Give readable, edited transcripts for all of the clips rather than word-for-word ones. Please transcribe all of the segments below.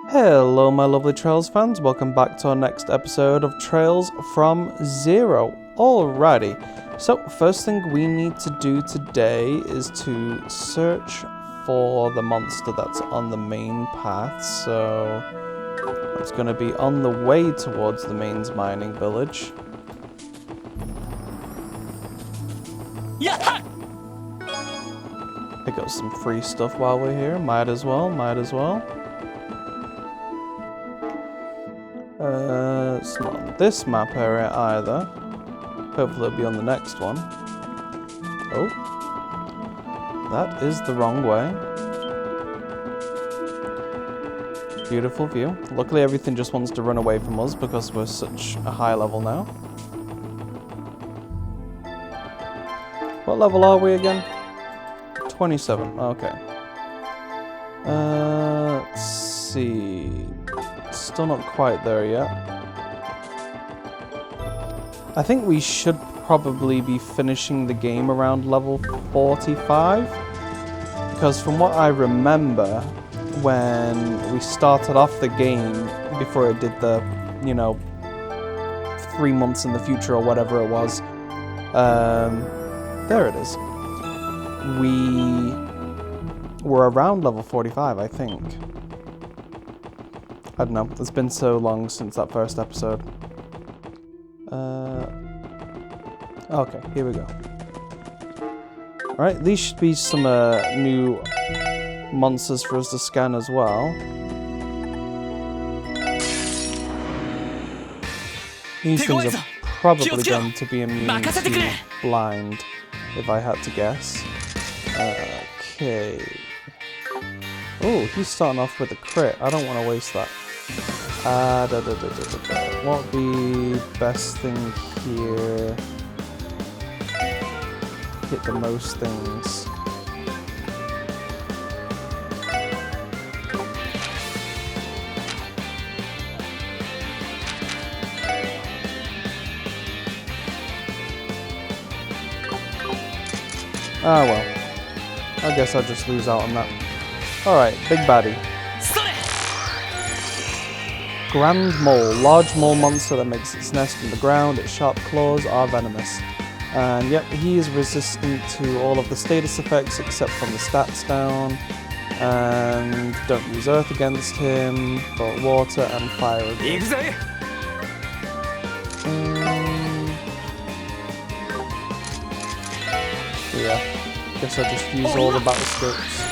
Hello my lovely Trails fans, welcome back to our next episode of Trails from Zero. Alrighty, so first thing we need to do today is to search for the monster that's on the main path, so that's going to be on the way towards the mains mining village. Pick up some free stuff while we're here, might as well. It's not on this map area either. Hopefully it'll be on the next one. Oh. That is the wrong way. Beautiful view. Luckily everything just wants to run away from us because we're such a high level now. What level are we again? 27. Okay. Let's see. Still not quite there yet. I think we should probably be finishing the game around level 45. Because from what I remember, when we started off the game, before it did the, 3 months in the future or whatever it was, there it is. We were around level 45, I think. I don't know, it's been so long since that first episode. Okay, here we go. Alright, these should be some new monsters for us to scan as well. These things are probably going to be immune to blind, if I had to guess. Okay. Oh, he's starting off with a crit. I don't want to waste that. What would be best thing here? Hit the most things. Ah well. I guess I'll just lose out on that. Alright, big baddie. Grand Mole. Large mole monster that makes its nest in the ground. Its sharp claws are venomous. And yep, he is resistant to all of the status effects except from the stats down. And don't use earth against him, but water and fire against him. Yeah, guess I'll just use all the battle scripts.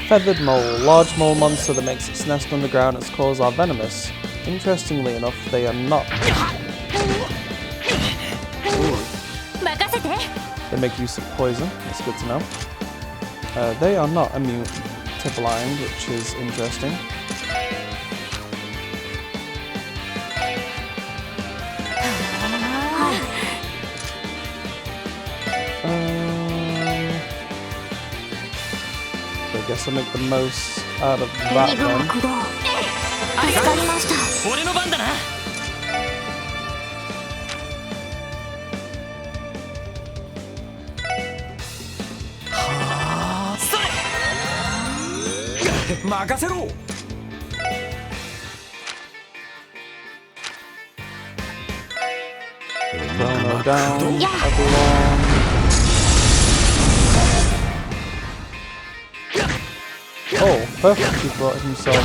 Feathered Mole. Large mole monster that makes its nest underground. Its claws are venomous. Interestingly enough, they are not. Ooh. They make use of poison. That's good to know. They are not immune to blind, which is interesting. I guess I'll make the most out of that then. Chrono down, everyone. Oh, perfect, he brought himself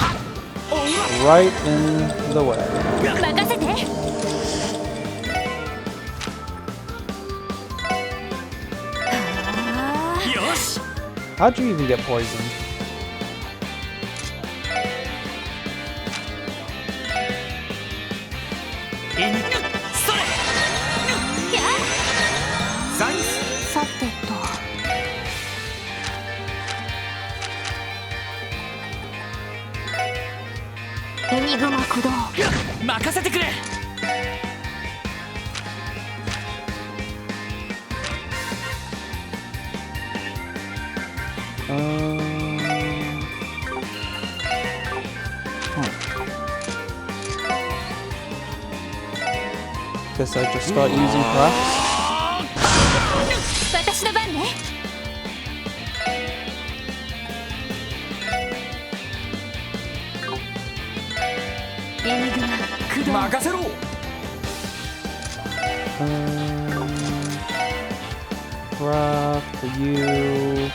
right in the way. How'd you even get poisoned? Guess I just start using crafts. Grab for you.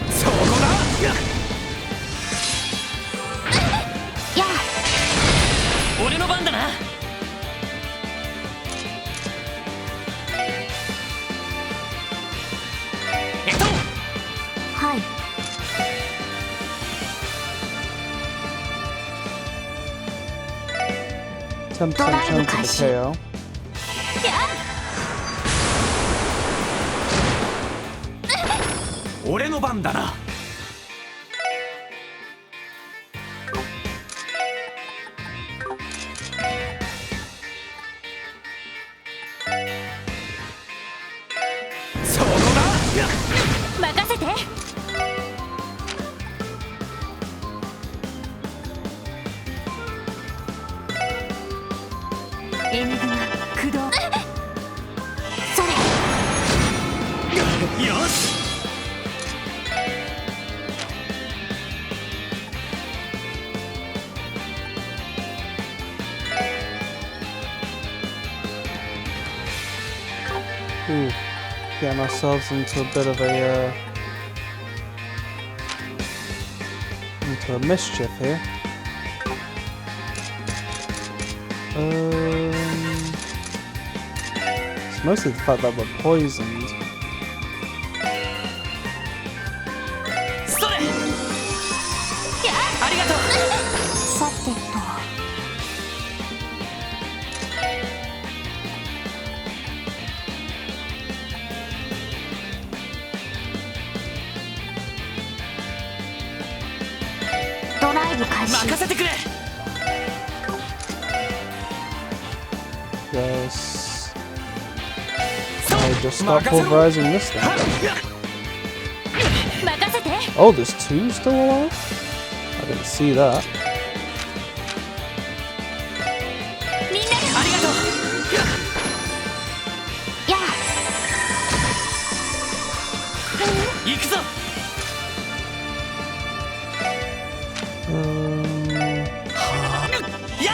そこだ。やあ、俺の番だな。はい。 10% chance of a KO. 俺の番だな。そこだ。任せて。エニグマ駆動。それ。よし。 Ooh, getting ourselves into a bit of a into a mischief here. It's mostly the fact that we're poisoned. Yes. I just stop pulverizing this thing. Oh, there's two still alive? I didn't see that.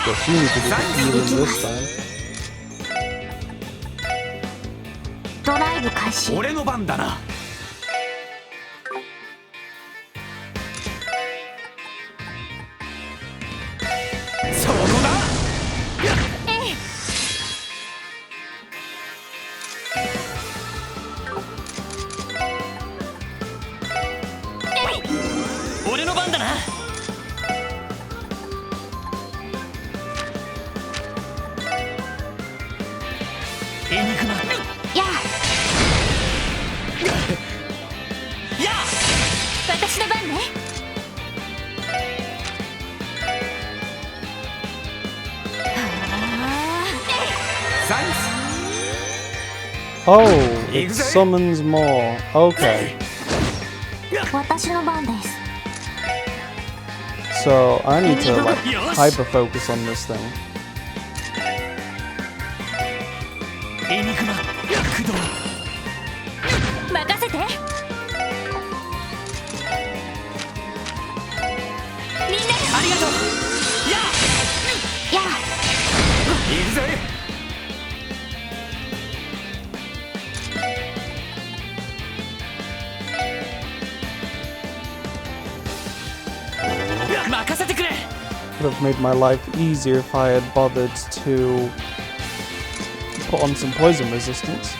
Guess you need to do this time. ドライブ開始。俺の番だな。そこだ。俺の番だな。 エニグマ。やあ。やあ。私の番ね。Oh, it summons more. Okay. 私の番です。 So I need to like hyper focus on this thing. エニグマ駆動。任せて。みんなありがとう。やあ。やあ。行くぜ。任せてくれ。 Would have made my life easier if I had bothered to put on some poison resistance.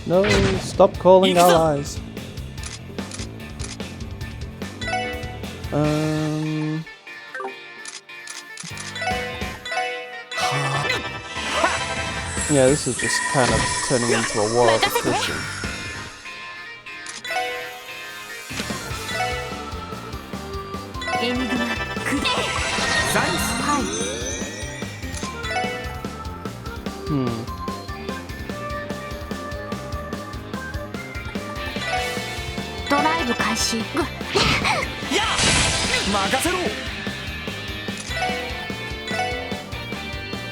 No, stop calling allies. Yeah, this is just kind of turning into a war of attrition. イブ開始。や任せろ。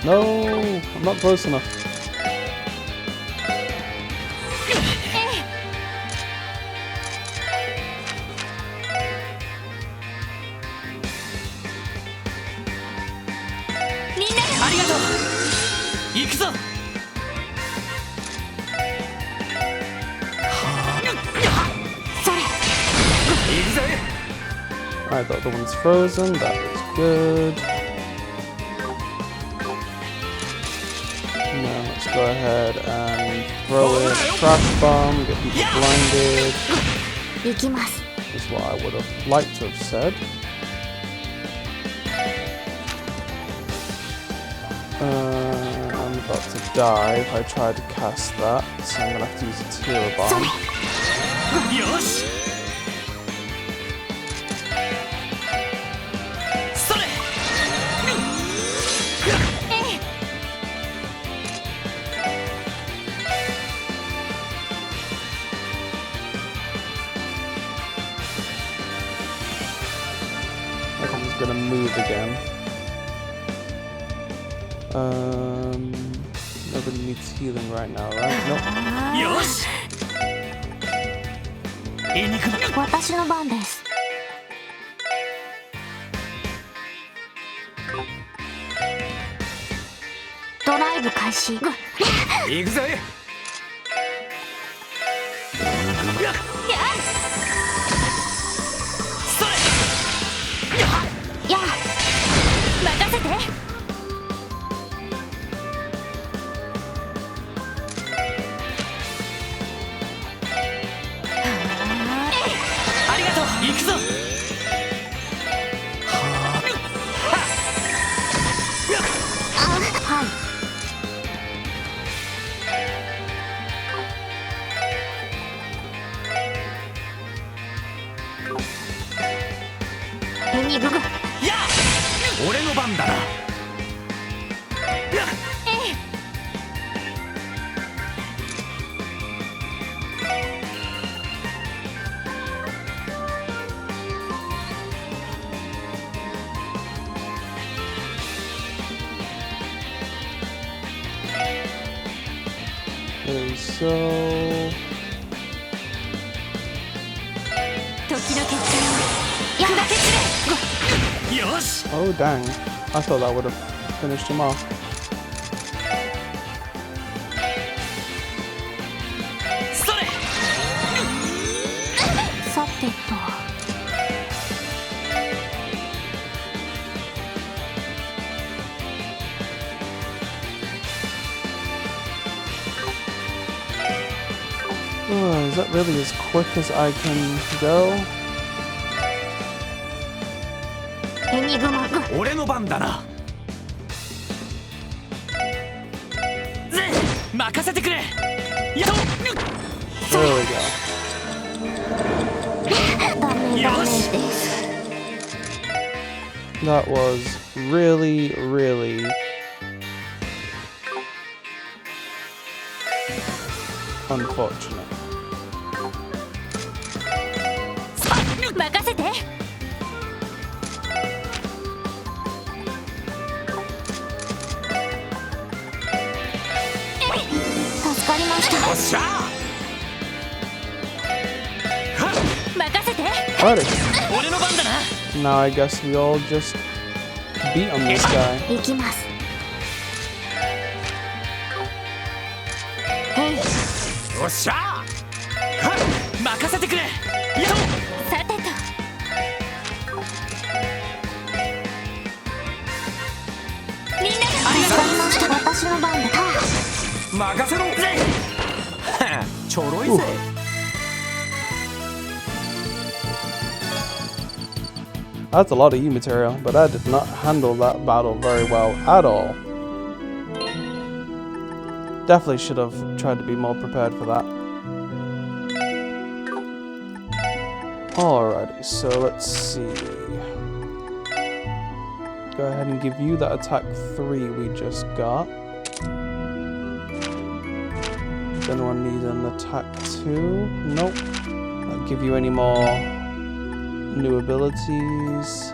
No, I'm not close enough. Alright, the other one's frozen, that is good. Now let's go ahead and throw it, crash bomb, get people blinded. Is what I would have liked to have said. I'm about to die if I try to cast that, so I'm gonna have to use a Tira bomb. I think he's gonna move again. Nobody needs healing right now, right? Nope. 私の番です。ドライブ開始。行くぜ。それ。やあ、任せて。 行くぞ。はい。エニググ。やあ、俺の番だな。Okay, so... Oh dang, I thought that would have finished him off. Oh, is that really as quick as I can go? 俺の番だな。任せてくれ。やっ。There we go. よし。That was really, really unfortunate. 任せて。助かりました。よっしゃ。任せて。Alrighty. 俺の番だな。Now I guess we all just beat on this guy. 行きます。よっしゃ。任せてくれ。さてと。みんなありがとう。私の番だ。任せろ。ちょろいぜ。That's a lot of E material, but I did not handle that battle very well at all. Definitely should have tried to be more prepared for that. Alrighty, so let's see. Go ahead and give you that attack 3 we just got. Does anyone need an attack 2? Nope. That give you any more new abilities.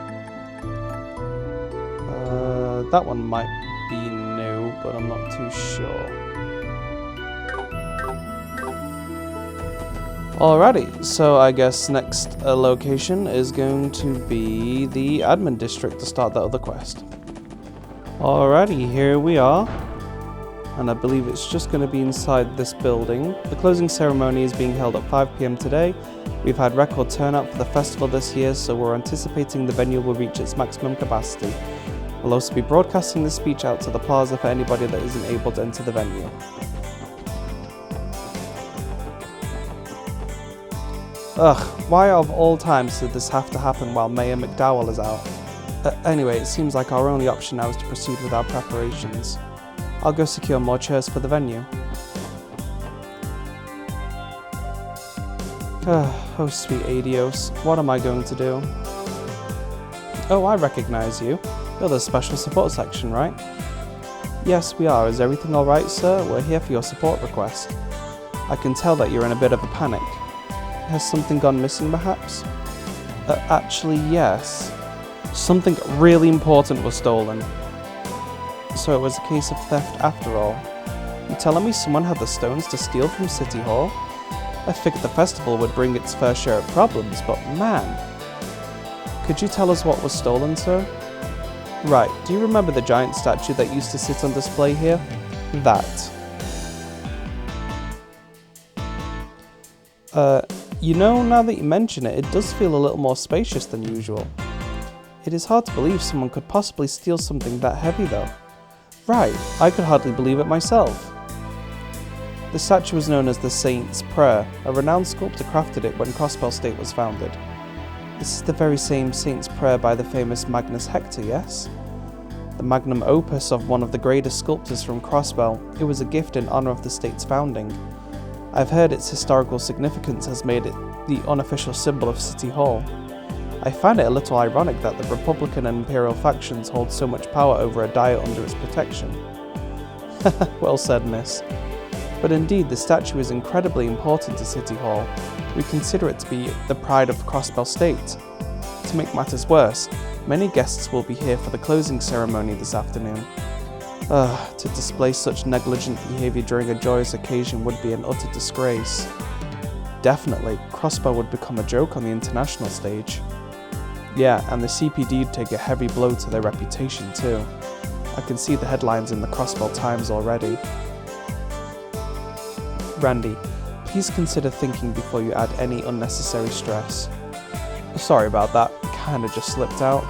That one might be new, but I'm not too sure. Alrighty, so I guess next location is going to be the admin district to start that other quest. Alrighty, here we are. And I believe it's just going to be inside this building. The closing ceremony is being held at 5 PM today. We've had record turnout for the festival this year, so we're anticipating the venue will reach its maximum capacity. We'll also be broadcasting the speech out to the plaza for anybody that isn't able to enter the venue. Ugh, why of all times did this have to happen while Mayor McDowell is out? Anyway, it seems like our only option now is to proceed with our preparations. I'll go secure more chairs for the venue. Oh sweet Adios, what am I going to do? Oh, I recognize you. You're the special support section, right? Yes, we are. Is everything alright, sir? We're here for your support request. I can tell that you're in a bit of a panic. Has something gone missing, perhaps? Actually, yes. Something really important was stolen. So it was a case of theft after all. You're telling me someone had the stones to steal from City Hall? I figured the festival would bring its fair share of problems, but man. Could you tell us what was stolen, sir? Right, do you remember the giant statue that used to sit on display here? That. You know, now that you mention it, it does feel a little more spacious than usual. It is hard to believe someone could possibly steal something that heavy, though. Right, I could hardly believe it myself. The statue was known as the Saint's Prayer. A renowned sculptor crafted it when Crossbell State was founded. This is the very same Saint's Prayer by the famous Magnus Hector, yes? The magnum opus of one of the greatest sculptors from Crossbell. It was a gift in honor of the state's founding. I've heard its historical significance has made it the unofficial symbol of City Hall. I find it a little ironic that the Republican and Imperial factions hold so much power over a diet under its protection. Well said, miss. But indeed, the statue is incredibly important to City Hall. We consider it to be the pride of Crossbell State. To make matters worse, many guests will be here for the closing ceremony this afternoon. To display such negligent behaviour during a joyous occasion would be an utter disgrace. Definitely, Crossbell would become a joke on the international stage. Yeah, and the CPD would take a heavy blow to their reputation too. I can see the headlines in the Crossbell Times already. Randy, please consider thinking before you add any unnecessary stress. Sorry about that, kinda just slipped out.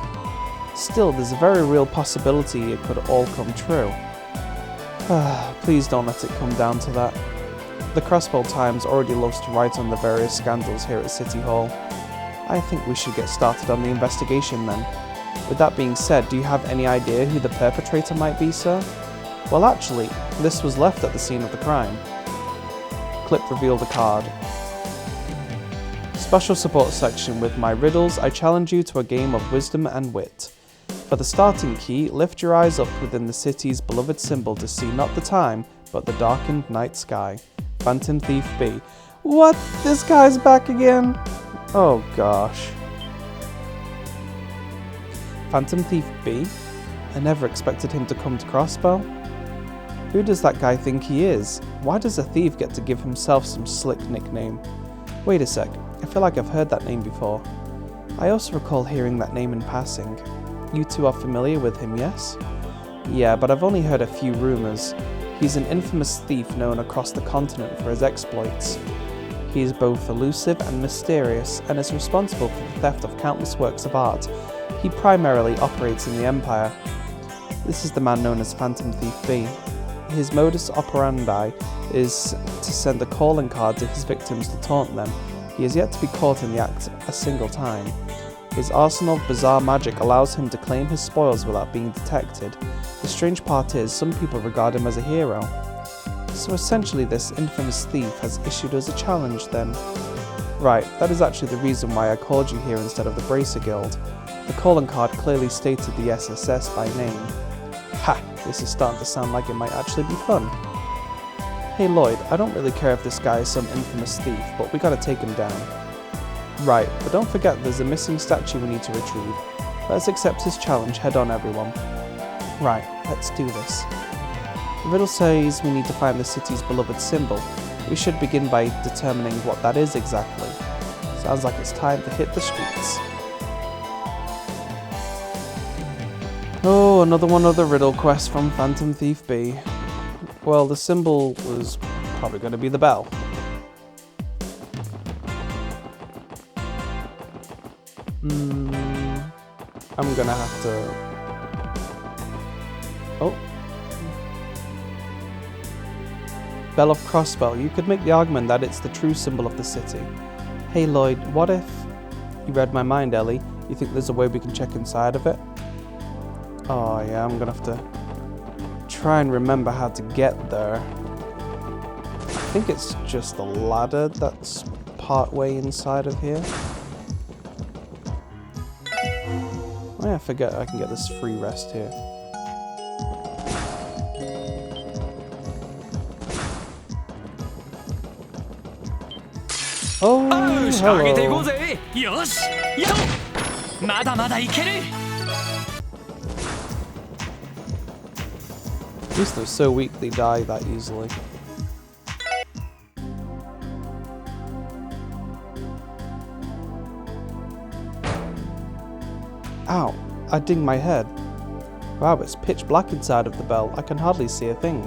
Still, there's a very real possibility it could all come true. Please don't let it come down to that. The Crossbell Times already loves to write on the various scandals here at City Hall. I think we should get started on the investigation then. With that being said, do you have any idea who the perpetrator might be, sir? Well actually, this was left at the scene of the crime. Clip revealed a card. Special support section. With my riddles, I challenge you to a game of wisdom and wit. For the starting key, lift your eyes up within the city's beloved symbol to see not the time, but the darkened night sky. Phantom Thief B. What? This guy's back again? Oh gosh. Phantom Thief B? I never expected him to come to Crossbell. Who does that guy think he is? Why does a thief get to give himself some slick nickname? Wait a sec, I feel like I've heard that name before. I also recall hearing that name in passing. You two are familiar with him, yes? Yeah, but I've only heard a few rumours. He's an infamous thief known across the continent for his exploits. He is both elusive and mysterious, and is responsible for the theft of countless works of art. He primarily operates in the Empire. This is the man known as Phantom Thief B. His modus operandi is to send a calling card to his victims to taunt them. He has yet to be caught in the act a single time. His arsenal of bizarre magic allows him to claim his spoils without being detected. The strange part is, some people regard him as a hero. So essentially this infamous thief has issued us a challenge then. Right, that is actually the reason why I called you here instead of the Bracer Guild. The calling card clearly stated the SSS by name. Ha! This is starting to sound like it might actually be fun. Hey Lloyd, I don't really care if this guy is some infamous thief, but we gotta take him down. Right, but don't forget there's a missing statue we need to retrieve. Let's accept his challenge head on, everyone. Right, let's do this. The riddle says we need to find the city's beloved symbol. We should begin by determining what that is exactly. Sounds like it's time to hit the streets. Oh, another one of the riddle quests from Phantom Thief B. Well, the symbol was probably going to be the bell. I'm gonna have to... Oh. Bell of Crossbell. You could make the argument that it's the true symbol of the city. Hey Lloyd, what if... You read my mind, Ellie. You think there's a way we can check inside of it? Oh yeah, I'm gonna have to try and remember how to get there. I think it's just the ladder that's part way inside of here. Oh yeah, I forget I can get this free rest here. Oh, hello. At least they're so weak they die that easily. Ow, I dinged my head. Wow, it's pitch black inside of the bell. I can hardly see a thing.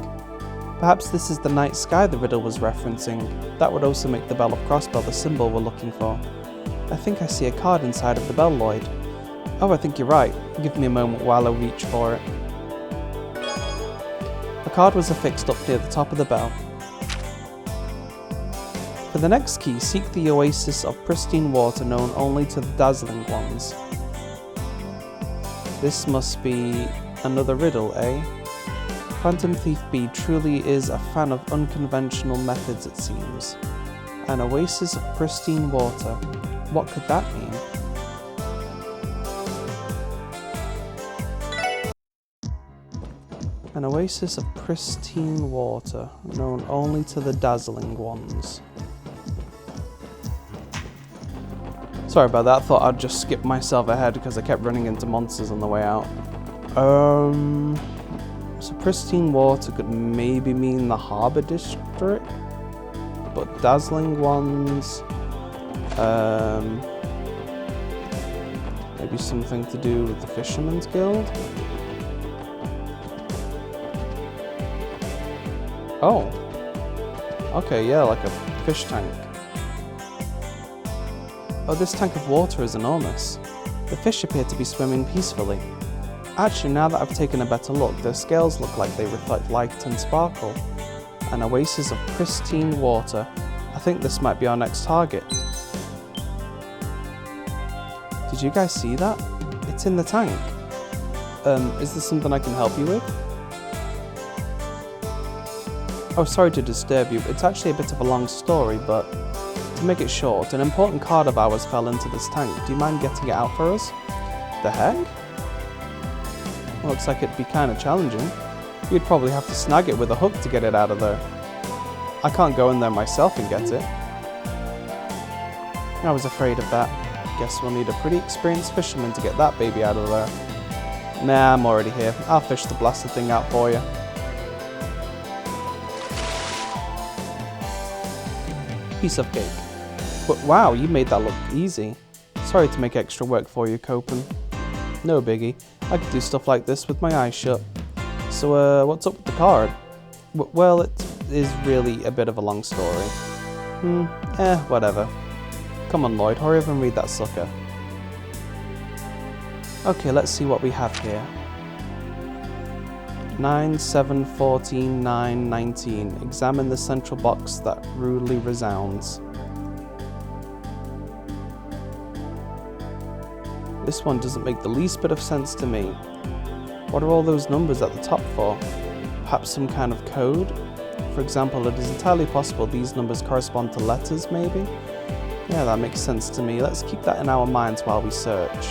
Perhaps this is the night sky the riddle was referencing. That would also make the Bell of Crossbell the symbol we're looking for. I think I see a card inside of the bell, Lloyd. Oh, I think you're right. Give me a moment while I reach for it. The card was affixed up near the top of the bell. For the next key, seek the oasis of pristine water known only to the dazzling ones. This must be another riddle, eh? Phantom Thief B truly is a fan of unconventional methods, it seems. An oasis of pristine water. What could that mean? An oasis of pristine water, known only to the dazzling ones. Sorry about that, I thought I'd just skip myself ahead because I kept running into monsters on the way out. So pristine water could maybe mean the harbour district, but dazzling ones, maybe something to do with the Fisherman's Guild? Oh, okay, yeah, like a fish tank. Oh, this tank of water is enormous. The fish appear to be swimming peacefully. Actually, now that I've taken a better look, their scales look like they reflect light and sparkle. An oasis of pristine water. I think this might be our next target. Did you guys see that? It's in the tank. Is this something I can help you with? Oh, sorry to disturb you. It's actually a bit of a long story, but to make it short, an important card of ours fell into this tank. Do you mind getting it out for us? The heck? Looks like it'd be kind of challenging. You'd probably have to snag it with a hook to get it out of there. I can't go in there myself and get it. I was afraid of that. Guess we'll need a pretty experienced fisherman to get that baby out of there. Nah, I'm already here. I'll fish the blasted thing out for you. Piece of cake. But wow, you made that look easy. Sorry to make extra work for you, Copen. No biggie. I could do stuff like this with my eyes shut. So, what's up with the card? Well, it is really a bit of a long story. Whatever. Come on, Lloyd, hurry up and read that sucker. Okay, let's see what we have here. 9, 7, 14, 9, 19. Examine the central box that rudely resounds. This one doesn't make the least bit of sense to me. What are all those numbers at the top for? Perhaps some kind of code? For example, it is entirely possible these numbers correspond to letters, maybe? Yeah, that makes sense to me. Let's keep that in our minds while we search.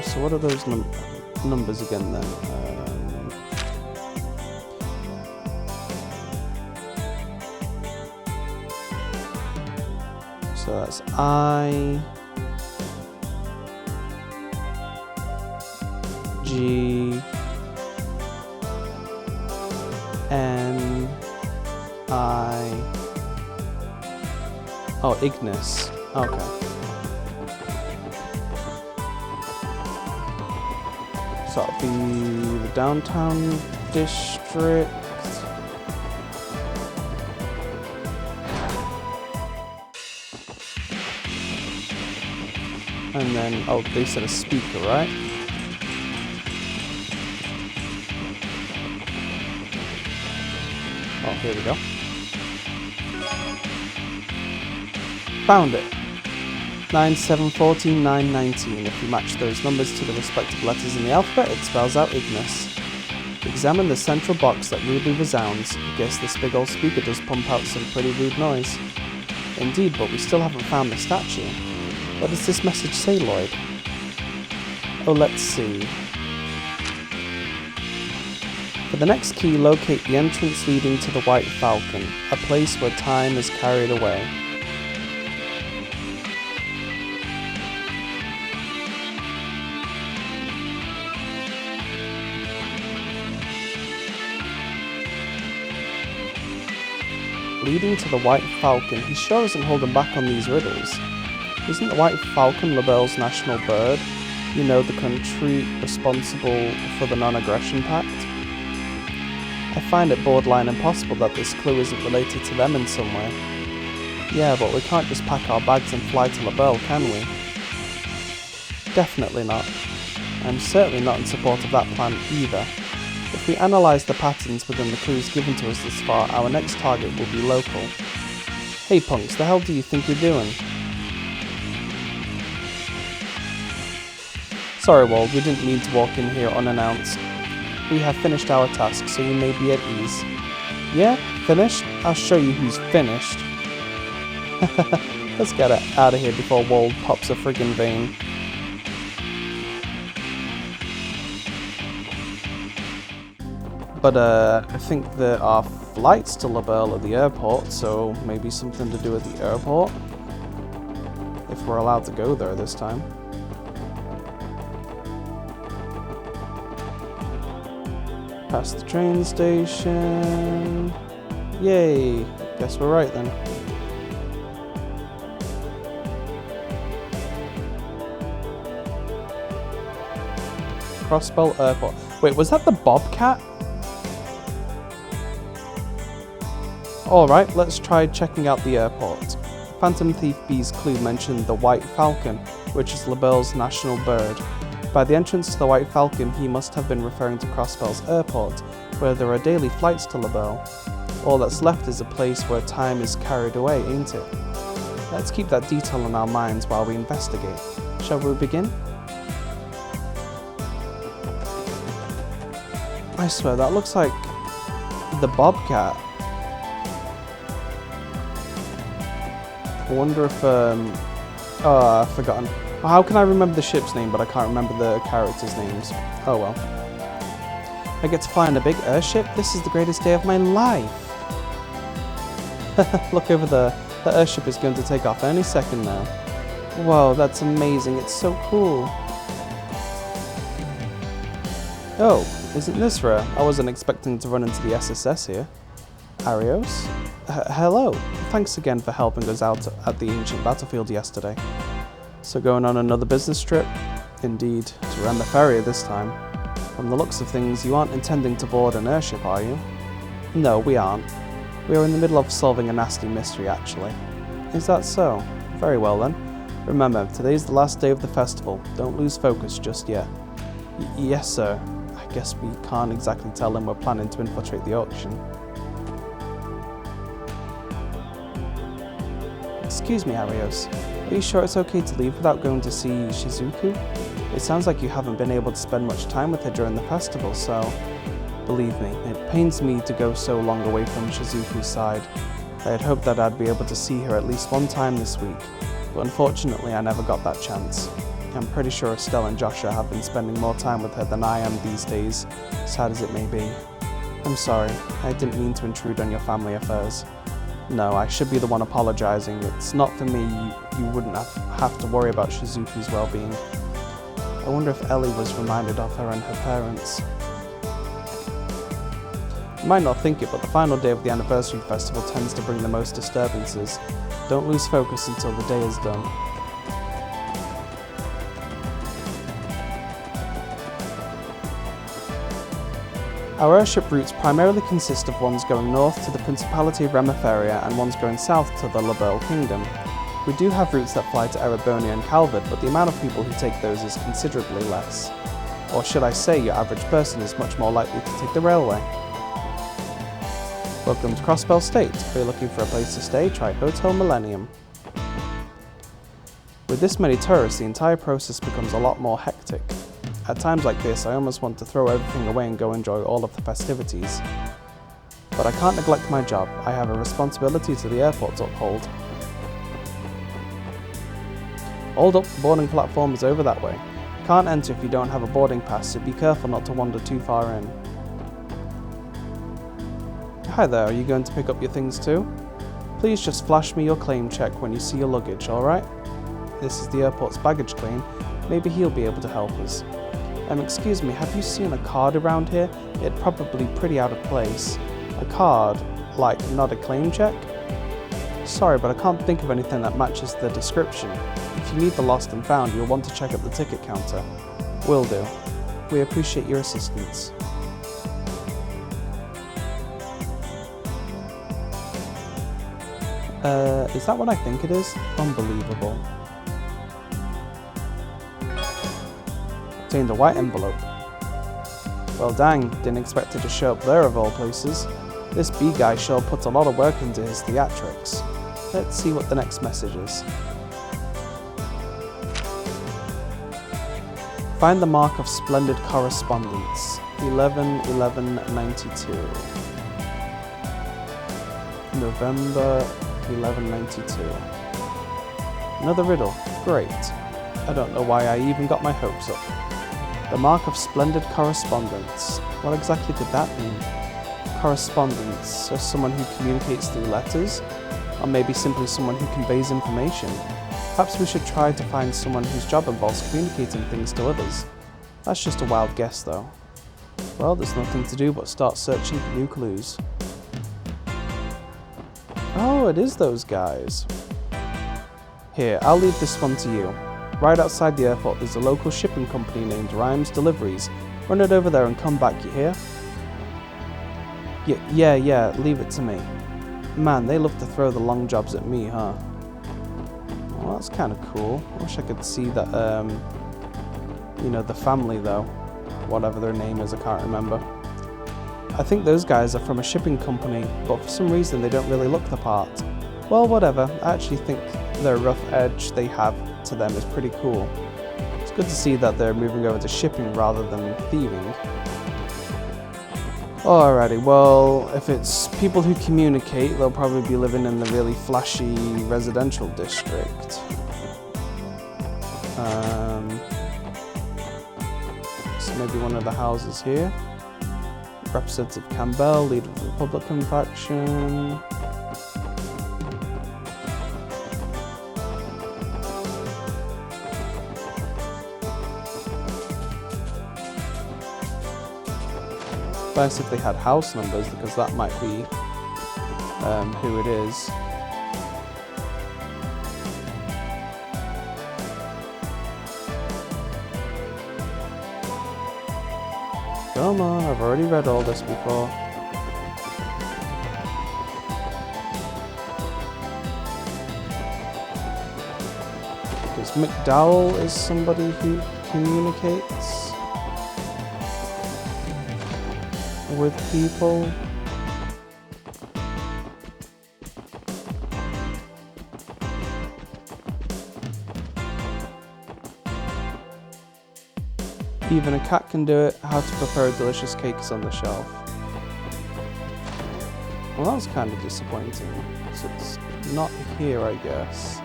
So what are those numbers again then? So that's I, G, N, I. Oh, Ignis. Okay. So that'll be the downtown district. And then, oh, they said a speaker, right? Oh, here we go. Found it. 9, 7, 14, 9, 19. If you match those numbers to the respective letters in the alphabet, it spells out Ignis. Examine the central box that rudely resounds. Guess this big old speaker does pump out some pretty rude noise. Indeed, but we still haven't found the statue. What does this message say, Lloyd? Oh, let's see. For the next key, locate the entrance leading to the White Falcon, a place where time is carried away. Leading to the White Falcon, he sure isn't holding back on these riddles. Isn't the White Falcon LaBelle's national bird? You know, the country responsible for the non-aggression pact? I find it borderline impossible that this clue isn't related to them in some way. Yeah, but we can't just pack our bags and fly to LaBelle, can we? Definitely not. I'm certainly not in support of that plan either. If we analyse the patterns within the clues given to us this far, our next target will be local. Hey punks, the hell do you think you're doing? Sorry, Wald, we didn't mean to walk in here unannounced. We have finished our task, so you may be at ease. Yeah? Finished? I'll show you who's finished. Let's get out of here before Wald pops a friggin' vein. But I think there are flights to LaBelle at the airport, so maybe something to do with the airport. If we're allowed to go there this time. Past the train station. Yay! Guess we're right then. Crossbell Airport. Wait, was that the Bobcat? Alright, let's try checking out the airport. Phantom Thief B's clue mentioned the White Falcon, which is LaBelle's national bird. By the entrance to the White Falcon, he must have been referring to Crossbell's airport, where there are daily flights to LaBelle. All that's left is a place where time is carried away, ain't it? Let's keep that detail in our minds while we investigate. Shall we begin? I swear, that looks like the Bobcat. I wonder if, oh, I've forgotten. How can I remember the ship's name, but I can't remember the characters' names? Oh well. I get to fly in a big airship? This is the greatest day of my life! Look over there. The airship is going to take off any second now. Whoa, that's amazing. It's so cool. Oh, isn't this rare? I wasn't expecting to run into the SSS here. Arios? Hello. Thanks again for helping us out at the ancient battlefield yesterday. So going on another business trip? Indeed, to run the ferry this time. From the looks of things, you aren't intending to board an airship, are you? No, we aren't. We are in the middle of solving a nasty mystery, actually. Is that so? Very well then. Remember, today's the last day of the festival. Don't lose focus just yet. Yes, sir. I guess we can't exactly tell them we're planning to infiltrate the auction. Excuse me, Arios. Are you sure it's okay to leave without going to see Shizuku? It sounds like you haven't been able to spend much time with her during the festival, so... Believe me, it pains me to go so long away from Shizuku's side. I had hoped that I'd be able to see her at least one time this week, but unfortunately I never got that chance. I'm pretty sure Estelle and Joshua have been spending more time with her than I am these days, sad as it may be. I'm sorry, I didn't mean to intrude on your family affairs. No, I should be the one apologizing. It's not for me. You wouldn't have to worry about Shizuku's well-being. I wonder if Ellie was reminded of her and her parents. You might not think it, but the final day of the anniversary festival tends to bring the most disturbances. Don't lose focus until the day is done. Our airship routes primarily consist of ones going north to the Principality of Remiferia and ones going south to the Labelle Kingdom. We do have routes that fly to Erebonia and Calvard, but the amount of people who take those is considerably less. Or should I say, your average person is much more likely to take the railway. Welcome to Crossbell State. If you're looking for a place to stay, try Hotel Millennium. With this many tourists, the entire process becomes a lot more hectic. At times like this, I almost want to throw everything away and go enjoy all of the festivities. But I can't neglect my job. I have a responsibility to the airport to uphold. Hold up, the boarding platform is over that way. Can't enter if you don't have a boarding pass, so be careful not to wander too far in. Hi there, are you going to pick up your things too? Please just flash me your claim check when you see your luggage, alright? This is the airport's baggage claim. Maybe he'll be able to help us. Excuse me, have you seen a card around here? It's probably pretty out of place. A card? Like, not a claim check? Sorry, but I can't think of anything that matches the description. If you need the lost and found, you'll want to check at the ticket counter. Will do. We appreciate your assistance. Is that what I think it is? Unbelievable. Obtained a white envelope. Well dang, didn't expect it to show up there of all places. This B guy sure puts a lot of work into his theatrics. Let's see what the next message is. Find the mark of splendid correspondence. 11/11/92. November 11/92. Another riddle. Great. I don't know why I even got my hopes up. The mark of splendid correspondence. What exactly did that mean? Correspondence, so someone who communicates through letters? Or maybe simply someone who conveys information? Perhaps we should try to find someone whose job involves communicating things to others. That's just a wild guess though. Well, there's nothing to do but start searching for new clues. Oh, it is those guys. Here, I'll leave this one to you. Right outside the airport there's a local shipping company named Rhymes Deliveries. Run it over there and come back, you hear? Yeah, leave it to me. Man, they love to throw the long jobs at me, huh? Well, that's kind of cool. I wish I could see that, you know, the family though. Whatever their name is, I can't remember. I think those guys are from a shipping company, but for some reason they don't really look the part. Well, whatever. I actually think their rough edge they have to them is pretty cool. It's good to see that they're moving over to shipping rather than thieving. Alrighty, well, if it's people who communicate, they'll probably be living in the really flashy residential district. So maybe one of the houses here. Representative Campbell, leader of the Republican faction. Nice if they had house numbers, because that might be who it is. Come on, I've already read all this before. Because McDowell is somebody who communicates with people. Even a cat can do it. How to prepare delicious cakes on the shelf. Well, that was kind of disappointing. So it's not here, I guess.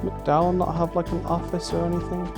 McDowell not have like an office or anything?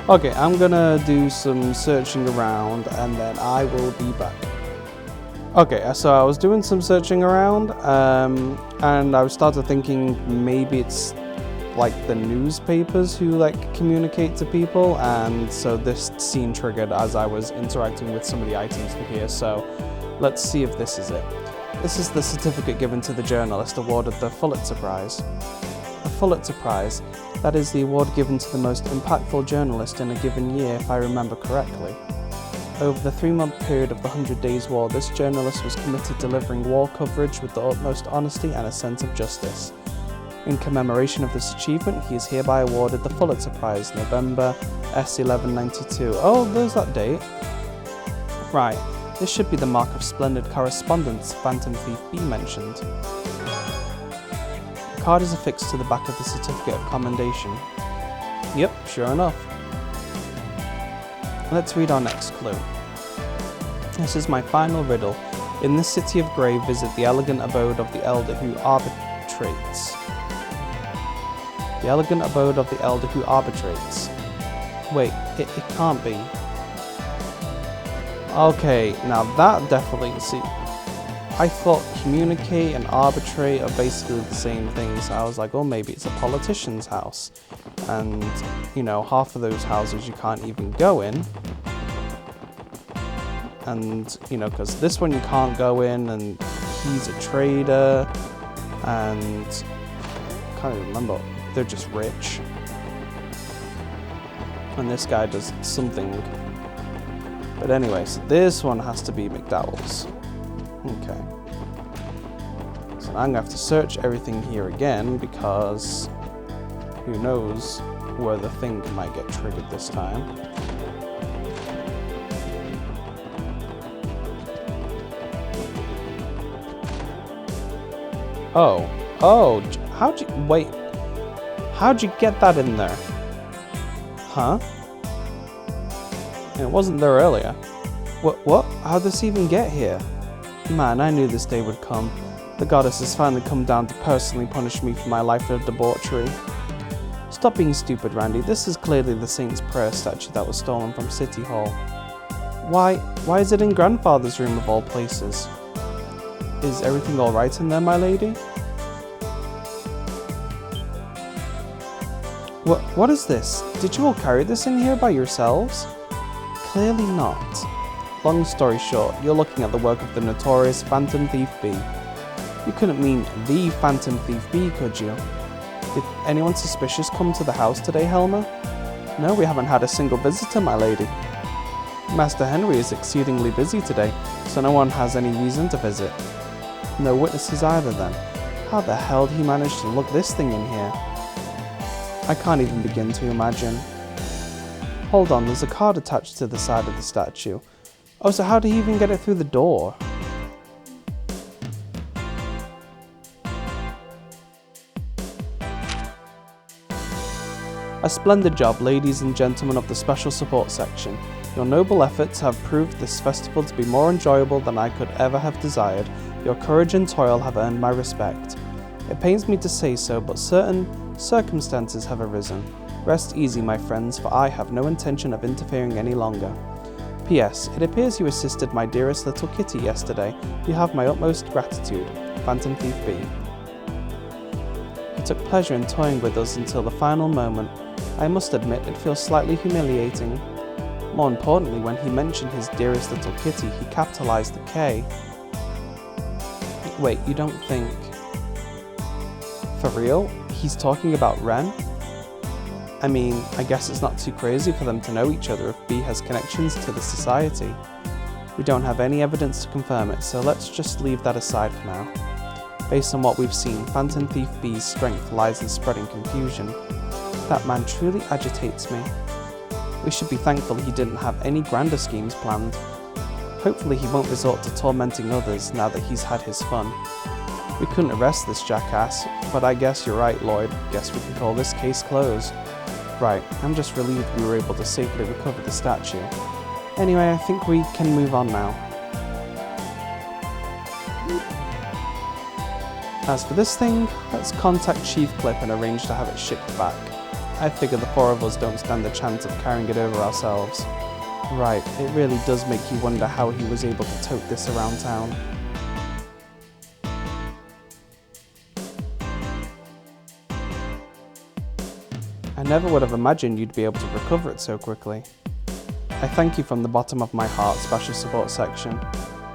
Okay, I'm gonna do some searching around and then I will be back. Okay, so I was doing some searching around and I started thinking maybe it's like the newspapers who like communicate to people, and so this scene triggered as I was interacting with some of the items in here, so let's see if this is it. This is the certificate given to the journalist awarded the Pulitzer Prize. The Pulitzer Prize, that is the award given to the most impactful journalist in a given year, if I remember correctly. Over the 3-month period of the 100 Days War, this journalist was committed to delivering war coverage with the utmost honesty and a sense of justice. In commemoration of this achievement, he is hereby awarded the Pulitzer Prize, November S1192. Oh, there's that date. Right, this should be the mark of splendid correspondence Phantom Thief B mentioned. The card is affixed to the back of the certificate of commendation. Yep, sure enough. Let's read our next clue. This is my final riddle. In this city of grey, visit the elegant abode of the elder who arbitrates. The elegant abode of the elder who arbitrates. Wait, it can't be. Okay, now that definitely, see, I thought communicate and arbitrate are basically the same thing, so I was like, oh, maybe it's a politician's house. And, you know, half of those houses you can't even go in. And, you know, because this one you can't go in, and he's a trader, and I can't even remember, they're just rich. And this guy does something. But anyway, so this one has to be McDowell's. Okay. So I'm gonna have to search everything here again, because who knows where the thing might get triggered this time. Oh, how'd you get that in there? Huh? And it wasn't there earlier. What? How'd this even get here? Man, I knew this day would come. The goddess has finally come down to personally punish me for my life of debauchery. Stop being stupid, Randy. This is clearly the Saint's Prayer statue that was stolen from City Hall. Why is it in Grandfather's room of all places? Is everything alright in there, my lady? What is this? Did you all carry this in here by yourselves? Clearly not. Long story short, you're looking at the work of the notorious Phantom Thief B. You couldn't mean the Phantom Thief B, could you? Did anyone suspicious come to the house today, Helmer? No, we haven't had a single visitor, my lady. Master Henry is exceedingly busy today, so no one has any reason to visit. No witnesses either then. How the hell did he manage to lug this thing in here? I can't even begin to imagine. Hold on, there's a card attached to the side of the statue. Oh, so how did he even get it through the door? A splendid job, ladies and gentlemen of the Special Support Section. Your noble efforts have proved this festival to be more enjoyable than I could ever have desired. Your courage and toil have earned my respect. It pains me to say so, but certain circumstances have arisen. Rest easy, my friends, for I have no intention of interfering any longer. P.S. It appears you assisted my dearest little kitty yesterday. You have my utmost gratitude. Phantom Thief B. He took pleasure in toying with us until the final moment. I must admit it feels slightly humiliating. More importantly, when he mentioned his dearest little kitty, he capitalized the K. Wait, you don't think... For real? He's talking about Ren? I mean, I guess it's not too crazy for them to know each other if B has connections to the society. We don't have any evidence to confirm it, so let's just leave that aside for now. Based on what we've seen, Phantom Thief B's strength lies in spreading confusion. That man truly agitates me. We should be thankful he didn't have any grander schemes planned. Hopefully he won't resort to tormenting others now that he's had his fun. We couldn't arrest this jackass, but I guess you're right, Lloyd. Guess we can call this case closed. Right, I'm just relieved we were able to safely recover the statue. Anyway, I think we can move on now. As for this thing, let's contact Chief Clip and arrange to have it shipped back. I figure the four of us don't stand a chance of carrying it over ourselves. Right, it really does make you wonder how he was able to tote this around town. I never would have imagined you'd be able to recover it so quickly. I thank you from the bottom of my heart, Special Support Section.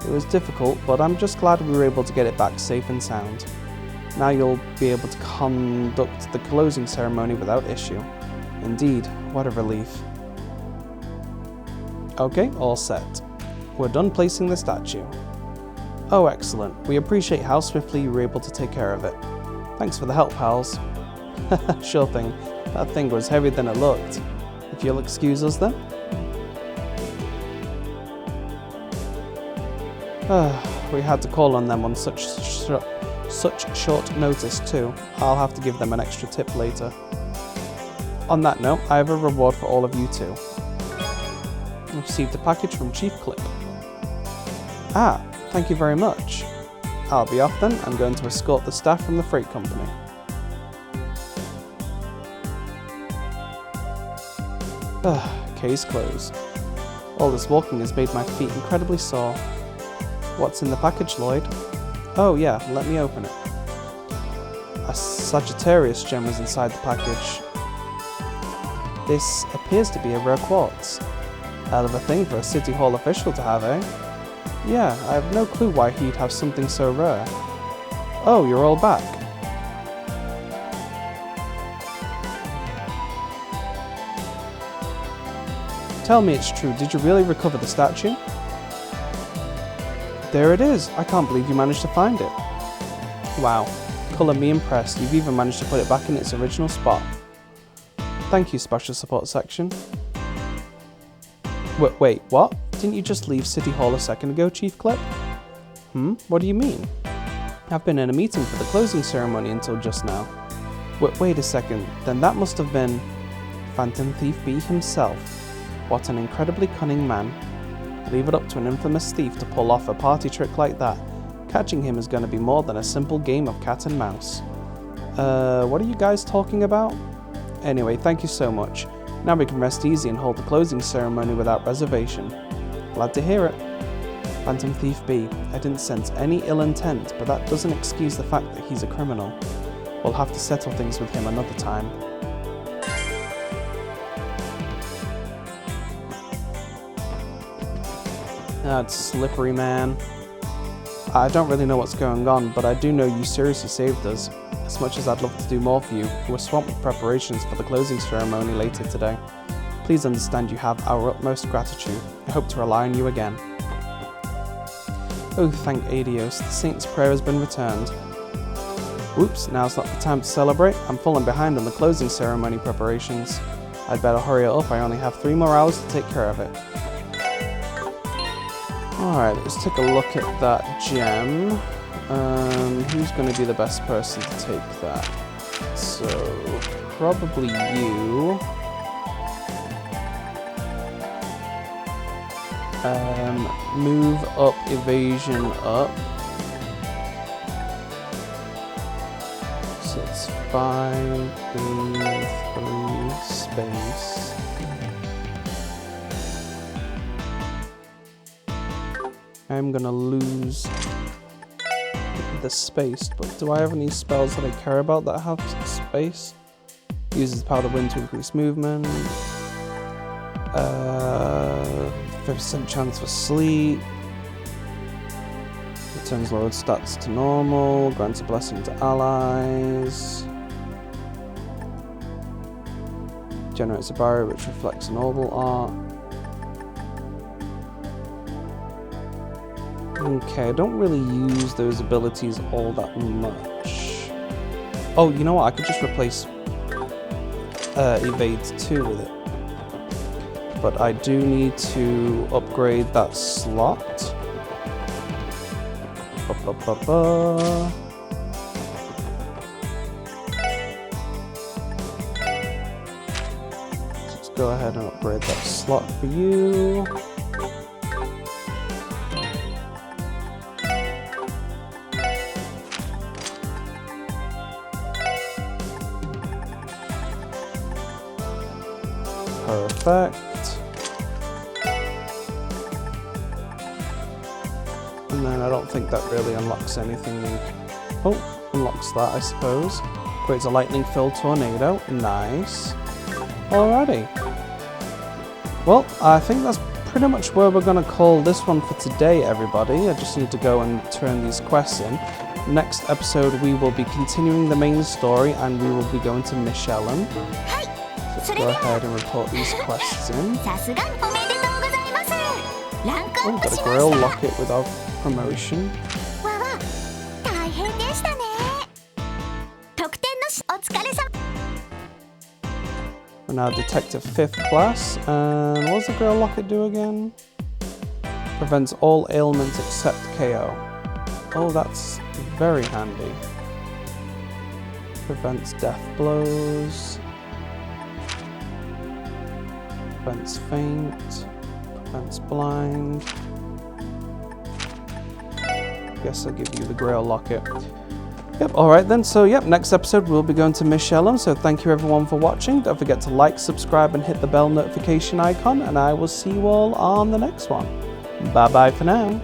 It was difficult, but I'm just glad we were able to get it back safe and sound. Now you'll be able to conduct the closing ceremony without issue. Indeed, what a relief. Okay, all set. We're done placing the statue. Oh, excellent. We appreciate how swiftly you were able to take care of it. Thanks for the help, pals. Sure thing. That thing was heavier than it looked. If you'll excuse us then. We had to call on them on such short notice too. I'll have to give them an extra tip later. On that note, I have a reward for all of you too. I've received a package from Chief Clip. Ah, thank you very much. I'll be off then. I'm going to escort the staff from the freight company. Case closed. All this walking has made my feet incredibly sore. What's in the package, Lloyd? Oh yeah, let me open it. A Sagittarius gem was inside the package. This appears to be a rare quartz. Hell of a thing for a City Hall official to have, eh? Yeah, I have no clue why he'd have something so rare. Oh, you're all back. Tell me it's true, did you really recover the statue? There it is! I can't believe you managed to find it. Wow, colour me impressed, you've even managed to put it back in its original spot. Thank you, Special Support Section. Wait, what? Didn't you just leave City Hall a second ago, Chief Clip? What do you mean? I've been in a meeting for the closing ceremony until just now. Wait a second, then that must have been... Phantom Thief B himself. What an incredibly cunning man. Leave it up to an infamous thief to pull off a party trick like that. Catching him is going to be more than a simple game of cat and mouse. What are you guys talking about? Anyway, thank you so much. Now we can rest easy and hold the closing ceremony without reservation. Glad to hear it. Phantom Thief B, I didn't sense any ill intent, but that doesn't excuse the fact that he's a criminal. We'll have to settle things with him another time. That's slippery, man. I don't really know what's going on, but I do know you seriously saved us. As much as I'd love to do more for you, we're swamped with preparations for the closing ceremony later today. Please understand you have our utmost gratitude. I hope to rely on you again. Oh, thank Adios, the saint's prayer has been returned. Whoops, now's not the time to celebrate. I'm falling behind on the closing ceremony preparations. I'd better hurry it up, I only have 3 more hours to take care of it. Alright, let's take a look at that gem. Who's going to be the best person to take that? So, probably you. Move up, evasion up. So it's 5, 3, space. I'm gonna lose the space, but do I have any spells that I care about that have space? Uses the power of the wind to increase movement. 50% chance for sleep. Turns lowered stats to normal. Grants a blessing to allies. Generates a barrier which reflects noble art. Okay, I don't really use those abilities all that much. Oh, you know what? I could just replace Evade 2 with it. But I do need to upgrade that slot. Let's go ahead and upgrade that slot for you. Perfect. And then I don't think that really unlocks anything. Oh, unlocks that, I suppose. Creates a lightning-filled tornado. Nice. Alrighty. Well, I think that's pretty much where we're going to call this one for today, everybody. I just need to go and turn these quests in. Next episode, we will be continuing the main story, and we will be going to Michelin. Let's go ahead and report these quests in. Oh, got a Grail Locket with our promotion. We're now Detective 5th class. And what does the Grail Locket do again? Prevents all ailments except KO. Oh, that's very handy. Prevents death blows. Prevents faint. Prevents blind. Guess I'll give you the Grail Locket. Yep, alright then. So, yep, next episode we'll be going to Michelin. So, thank you everyone for watching. Don't forget to like, subscribe, and hit the bell notification icon. And I will see you all on the next one. Bye bye for now.